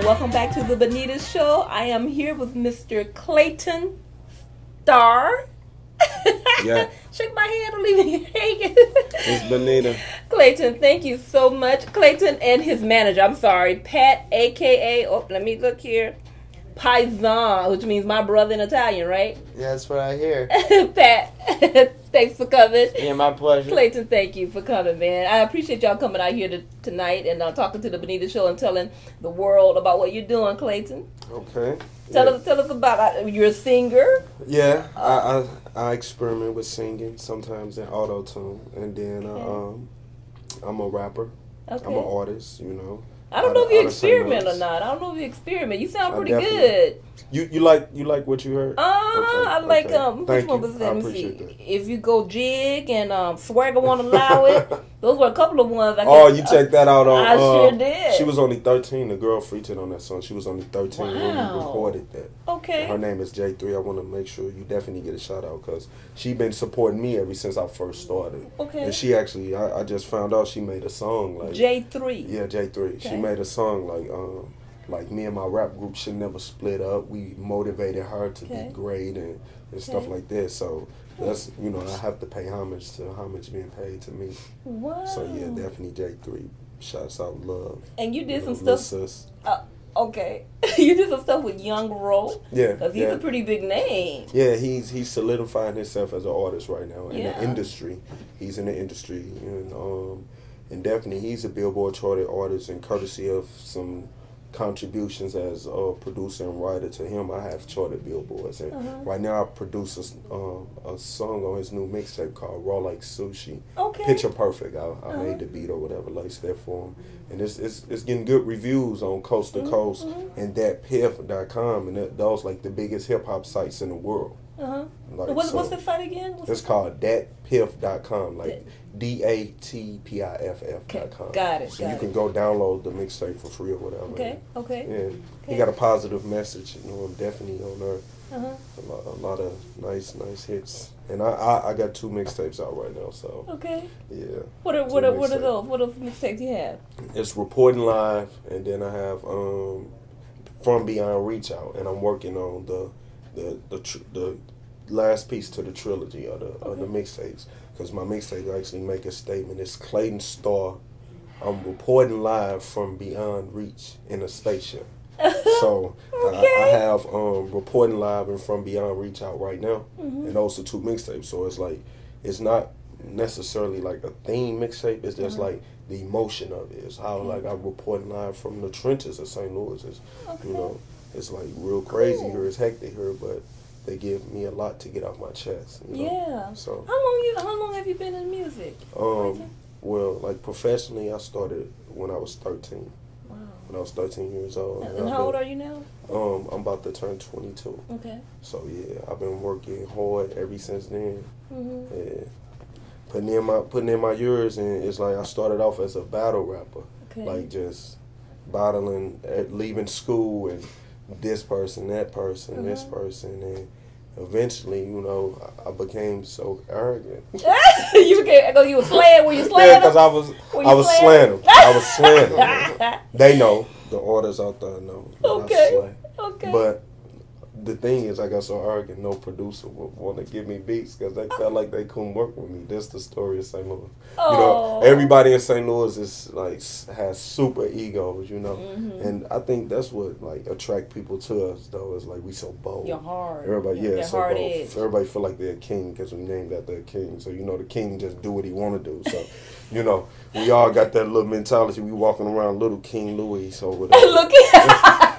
welcome back to the Benita Show. I am here with Mr. Clayton Starr. Yeah. Shake my hand, don't leave me hanging. It's Benita. Clayton, thank you so much. Clayton and his manager, I'm sorry, Pat, a.k.a., oh, let me look here, Paisan, which means my brother in Italian, right? Yeah, that's what I hear. Pat, thanks for coming. Yeah, my pleasure. Clayton, thank you for coming, man. I appreciate y'all coming out here tonight and talking to the Benita Show and telling the world about what you're doing, Clayton. Okay. Tell us about you're a singer. Yeah, I experiment with singing sometimes in auto tune, and then I'm a rapper. Okay. I'm an artist, you know. I don't know if you experiment or not. I don't know if you experiment. You sound pretty good. You like what you heard? Okay, I like which one was that? I Let me appreciate see. that. If you go jig and Swagger won't allow it. Those were a couple of ones. You checked that out on. I sure did. She was only 13. The girl featured on that song. She was only 13 when we recorded that. Okay. And her name is J3. I want to make sure you definitely get a shout out because she been supporting me ever since I first started. Okay. And she actually, I just found out she made a song like J3. Yeah, J3. Okay. She made a song like me and my rap group should never split up. We motivated her to be great and stuff like that. So that's, you know, I have to pay homage to homage being paid to me. Wow. So yeah, definitely J3. Shouts out, love. And you did some stuff. Sis. Okay. You did some stuff with Young Ro. Yeah. Because he's a pretty big name. Yeah, he's solidifying himself as an artist right now in the industry. He's in the industry and definitely he's a Billboard charted artist, and courtesy of some contributions as a producer and writer to him, I have charted billboards, and right now I produce a song on his new mixtape called Like Sushi. Okay. Picture Perfect. I made the beat or whatever, laced that for him, and it's getting good reviews on Coast to Coast and thatpiff.com, and those like the biggest hip hop sites in the world. Like, what's the site again? It's called thatpiff.com, like DATPIFF.com. Got it. So you can go download the mixtape for free or whatever. Okay. And he got a positive message. You know, I'm definitely on there. A lot of nice hits. And I got 2 mixtapes out right now. So yeah. What are those? What are the mixtapes you have? It's Reporting Live, and then I have From Beyond Reach Out, and I'm working on the last piece to the trilogy of the mixtapes, because my mixtapes actually make a statement. It's Clayton Starr. I'm reporting live from beyond reach in a spaceship. So I have Reporting Live and From Beyond Reach out right now, and those are 2 mixtapes. So it's like, it's not necessarily like a theme mixtape. It's just like the emotion of it. It's how like I'm reporting live from the trenches of St. Louis. It's, you know, it's like real crazy here. It's hectic here, but they give me a lot to get off my chest. You know? Yeah. So how long have you been in music? Well, like professionally, I started when I was 13. Wow. When I was 13 years old. And how old are you now? I'm about to turn 22. Okay. So yeah, I've been working hard ever since then. Yeah. Putting in my years, and it's like I started off as a battle rapper, like just battling, leaving school and this person, that person, this person, and eventually, you know, I became so arrogant. You were slaying? Were you slaying? Yeah, because I was slaying them. I was slaying them. They know, the artists out there know that I slay. Okay. But the thing is, I got so arrogant, no producer would want to give me beats because they felt like they couldn't work with me. That's the story of St. Louis. You know, everybody in St. Louis is like has super egos, you know, and I think that's what like attract people to us though. Is like we so bold. You're hard. Everybody, so hard bold. edge. Everybody feel like they're a king because we named after a king. So you know, the king just do what he want to do. So you know, we all got that little mentality. We walking around little King Louis over there.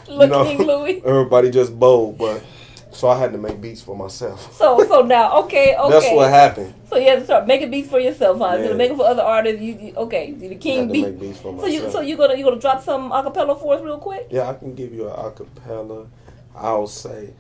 Look, King Louis. Everybody just bold, but so I had to make beats for myself. So now, okay. That's what happened. So you had to start making beats for yourself, huh? Yeah. Make them for other artists. The King I had to beat. Make beats for myself. So you gonna drop some acapella for us real quick? Yeah, I can give you an acapella. I'll say,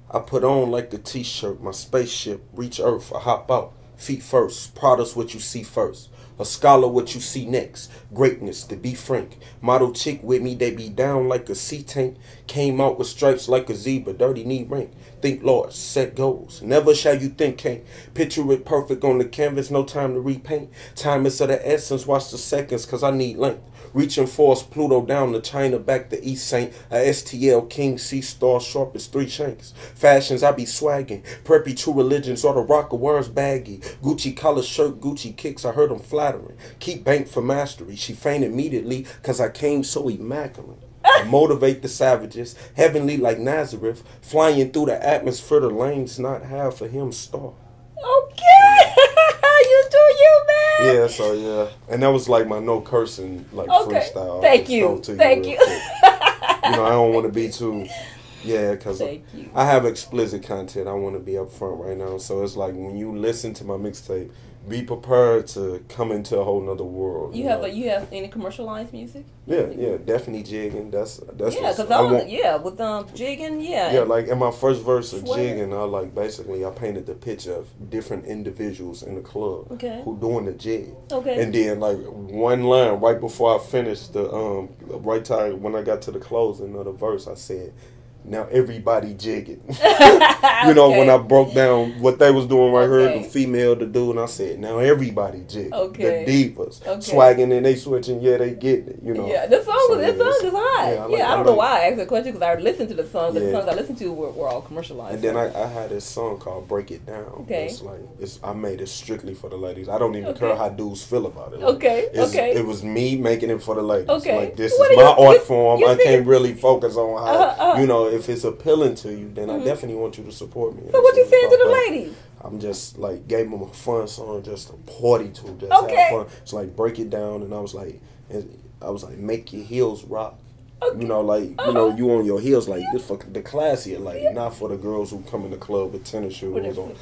I put on like the T-shirt, my spaceship, reach Earth, I hop out, feet first, products what you see first. A scholar, what you see next. Greatness, to be frank. Model chick with me, they be down like a sea tank. Came out with stripes like a zebra, dirty knee rank. Think large, set goals. Never shall you think can't. Picture it perfect on the canvas, no time to repaint. Time is of the essence, watch the seconds, cause I need length. Reaching force, Pluto down to China, back to East Saint. A STL King C Star, sharp as 3 shanks. Fashions I be swagging. Preppy true religions, or the rocker wears baggy. Gucci collar shirt, Gucci kicks, I heard them flattering. Keep bank for mastery. She faint immediately, cause I came so immaculate. I motivate the savages, heavenly like Nazareth, flying through the atmosphere, the lanes not have for him star. Okay. You do you, man. Yeah, so yeah. And that was like my no cursing like freestyle. Thank you. Thank you. You know, I don't want to be too, because I have explicit content. I want to be up front right now. So it's like when you listen to my mixtape, be prepared to come into a whole nother world. You have any commercialized music? Yeah, definitely jigging. That's with jigging, Yeah, like in my first verse of jigging, I painted the picture of different individuals in the club who doing the jig. Okay. And then like one line right before I finished the right time when I got to the closing of the verse, I said, now everybody jigging. You know, when I broke down what they was doing right here, the female, the dude, and I said, now everybody jigging. Okay. The divas. Swagging and they switching, they getting it, you know. Yeah, this song is hot. I don't know why I asked the question, because I listened to the songs. The songs I listened to were all commercialized. And then I had this song called Break It Down. Okay. I made it strictly for the ladies. I don't even care how dudes feel about it. Like, it was me making it for the ladies. Okay. Like, this is my art form. I can't really focus on how, you know, if it's appealing to you, then I definitely want you to support me. So what you saying to the ladies? I'm just like gave them a fun song, just a party to, just have fun. It's like Break It Down, and I was like, make your heels rock. Okay. You know, like you on your heels, like this for the classier lady, not for the girls who come in the club with tennis shoes on,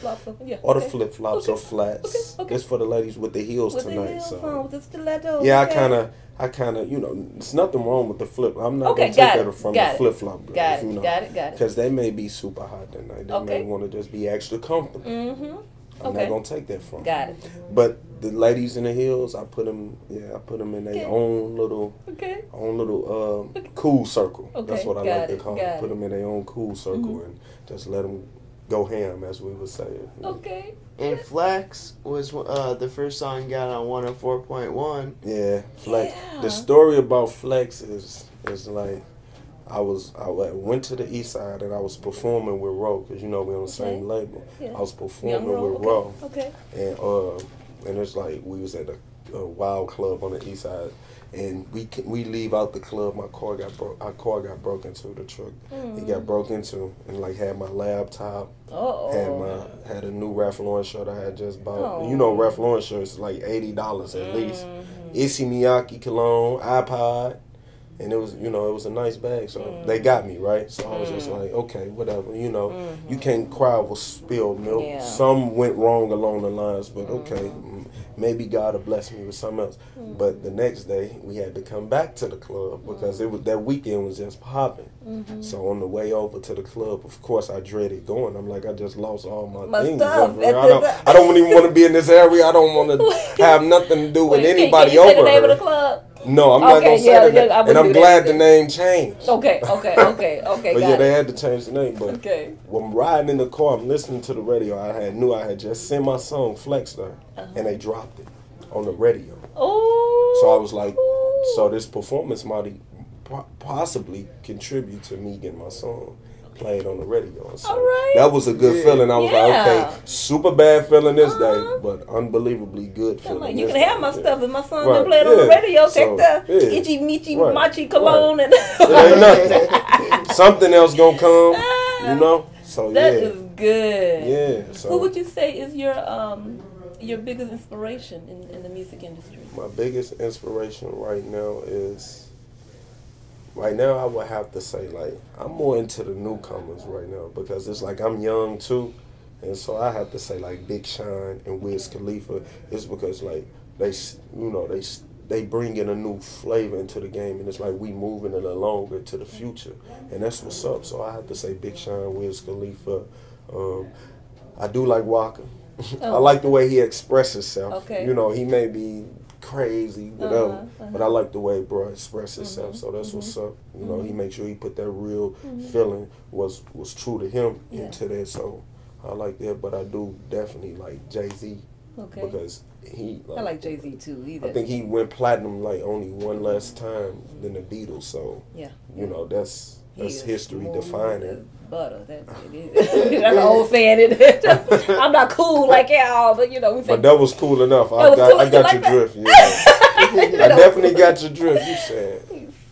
or the flip flops or flats. It's for the ladies with the heels with tonight. The heels with the stiletto. Yeah, I kind of, you know, there's nothing wrong with the flip. I'm not going to take that from the flip flop girls. Got it. Because they may be super hot that night. They may want to just be extra comfortable. I'm not going to take that from them. But the ladies in the heels, I put them in their own little cool circle. That's what I like to call it. Put them in their own cool circle and just let them go ham, as we would say. Okay. And Flex was the first song got on 104.1. Yeah, Flex. Yeah. The story about Flex is like I went to the East Side and I was performing with Ro, because you know we're on the same label. Yeah. I was performing with Ro. Okay. And it's like we was at a wild club on the East Side. And we leave out the club. My car got broke into. The truck it got broke into, and like had my laptop. Had a new Ralph Lauren shirt I had just bought. You know, Ralph Lauren shirts is like $80 at least. Issey Miyake cologne, iPod, and it was a nice bag. So they got me right. So I was just like, okay, whatever. You know, you can't cry over spilled milk. Yeah. Some went wrong along the lines, but okay. Maybe God will bless me with something else. But the next day, we had to come back to the club because that weekend was just popping. So on the way over to the club, of course, I dreaded going. I'm like, I just lost all my things. Stuff. I don't even want to be in this area. I don't want to have nothing to do with anybody over. Say the name of the club? No, I'm not going to say that. And I'm glad the name changed. Okay. But yeah, they had to change the name. But when I'm riding in the car, I'm listening to the radio. I knew I had just sent my song Flex there, and they dropped it on the radio. Oh. So I was like, so this performance might possibly contribute to me getting my song played on the radio. So that was a good feeling. I was like, okay, super bad feeling this day, but unbelievably good feeling. Like, you can have my stuff if my song been played on the radio. Take the itchy meechy machi cologne and it ain't nothing. Something else gonna come, you know. So that is good. Yeah. So who would you say is your biggest inspiration in the music industry? My biggest inspiration right now is. Right now, I would have to say, like, I'm more into the newcomers right now because it's like I'm young, too. And so I have to say, like, Big Sean and Wiz Khalifa is because, like, they bring in a new flavor into the game. And it's like we moving it along into the future. And that's what's up. So I have to say Big Sean, Wiz Khalifa. I do like Walker. I like the way he expresses himself. Okay. You know, he may be crazy, whatever. But I like the way bro express himself, so that's what's up. You know, he make sure he put that real feeling was true to him into that. So I like that, but I do definitely like Jay-Z because he. I like Jay-Z too. I think he went platinum like only one last time than the Beatles. So yeah, you know that's history defining. Butter. That's an old saying. I'm not cool like y'all, but you know. We but that was cool enough. I got your drift. Yeah. I definitely got your drift. You said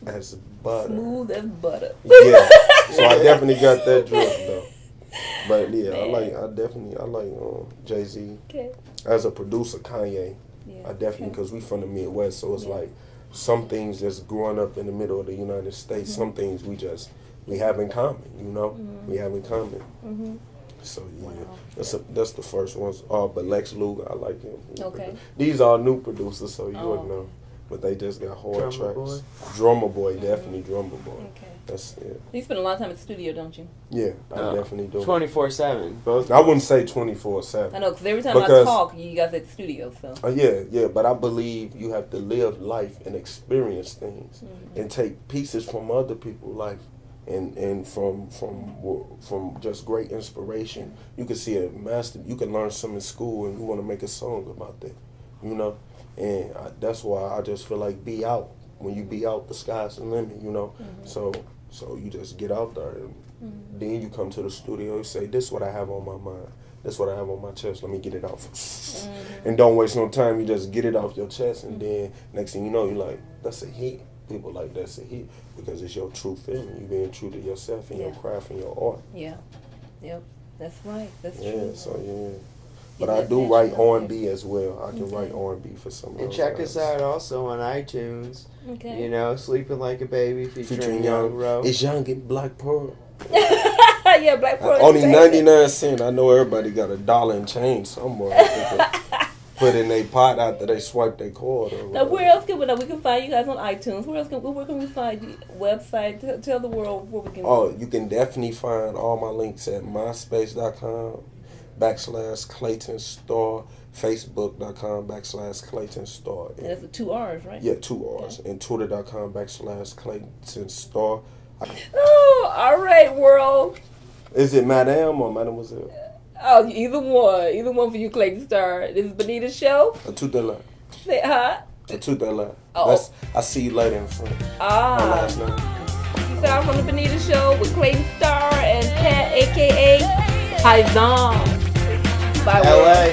as butter. Smooth as butter. Yeah. So I definitely got that drift though. But yeah, man. I like Jay-Z. Okay. As a producer, Kanye. Yeah. I definitely, because we from the Midwest, so it's like some things just growing up in the middle of the United States, some things we have in common, you know? We have in common. So yeah, that's the first ones. But Lex Luger, I like him. Okay. These are new producers, so you wouldn't know. But they just got hard tracks. Drummer Boy, definitely Drummer Boy. Okay. That's it. You spend a lot of time at the studio, don't you? Yeah, I definitely do. 24/7, both. I wouldn't say 24/7. I know, because every time I talk, you guys at the studio, so. Yeah, but I believe you have to live life and experience things and take pieces from other people's life and from just great inspiration. You can see a master. You can learn something in school, and you want to make a song about that, you know. And that's why I just feel like be out. When you be out, the sky's the limit, you know. So you just get out there, and then you come to the studio and say, this is what I have on my mind. This is what I have on my chest. Let me get it out. And don't waste no time. You just get it off your chest, and then next thing you know, you're like, that's a hit. People like, that's a hit, because it's your true feeling. You being true to yourself and your craft and your art. Yeah. Yep. That's right. That's true. Yeah, so yeah. But I do write R&B as well. I can write R&B for some. And check us out also on iTunes. Okay. You know, Sleeping Like a Baby featuring Young Ro. It's Young and Black Pearl. Yeah, Black Pearl. Only 99 cents. I know everybody got $1 and change somewhere. Put in their pot after they swipe their card. Now, where else can we can find you guys on iTunes? Where can we find you? Website? Tell the world where we can. Oh, you can definitely find all my links at myspace.com/Clayton Starr, Facebook.com/Clayton Starr. And that's the 2 R's, right? Yeah, 2 R's. Okay. And Twitter.com/Clayton Starr. Oh, all right, world. Is it Madame or Mademoiselle? Oh, either one for you, Clayton Starr. This is Benita Show. Tout à l'heure. Say hi. Tout à l'heure. Oh. I see you later in front. My last name. You sound from the Benita Show with Clayton Starr and Pat, a.k.a. Paisan. Bye, LA.